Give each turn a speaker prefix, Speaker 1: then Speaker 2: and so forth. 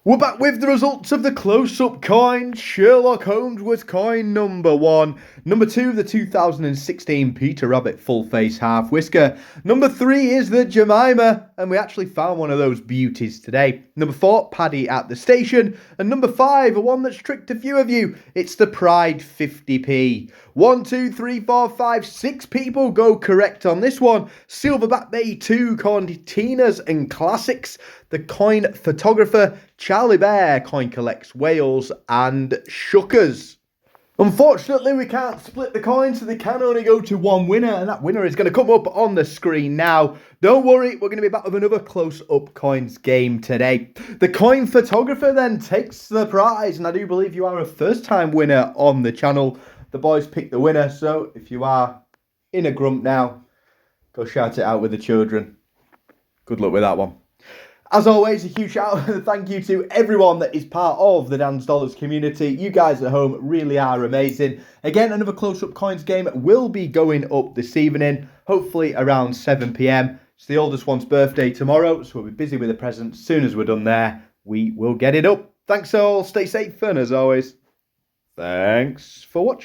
Speaker 1: We're back with the results of the close-up coins. Sherlock Holmes was coin number 1. Number 2, the 2016 Peter Rabbit full-face half whisker. Number 3 is the Jemima, and we actually found one of those beauties today. Number 4, Paddy at the station. And number 5, a one that's tricked a few of you. It's the Pride 50p. 1, 2, 3, 4, 5, 6 people go correct on this one. Silverback Bay 2 Continas and Classics. The Coin Photographer, Charlie Bear, Coin Collects Wales, and Shuckers. Unfortunately, we can't split the coins, so they can only go to one winner, and that winner is going to come up on the screen now. Don't worry, we're going to be back with another close-up coins game today. The Coin Photographer then takes the prize, and I do believe you are a first-time winner on the channel. The boys picked the winner, so if you are in a grump now, go shout it out with the children. Good luck with that one. As always, a huge shout out and thank you to everyone that is part of the Dan's Dollars community. You guys at home really are amazing. Again, another close-up coins game will be going up this evening, hopefully around 7 p.m. It's the oldest one's birthday tomorrow, so we'll be busy with the presents. As soon as we're done there, we will get it up. Thanks all, stay safe, and as always, thanks for watching.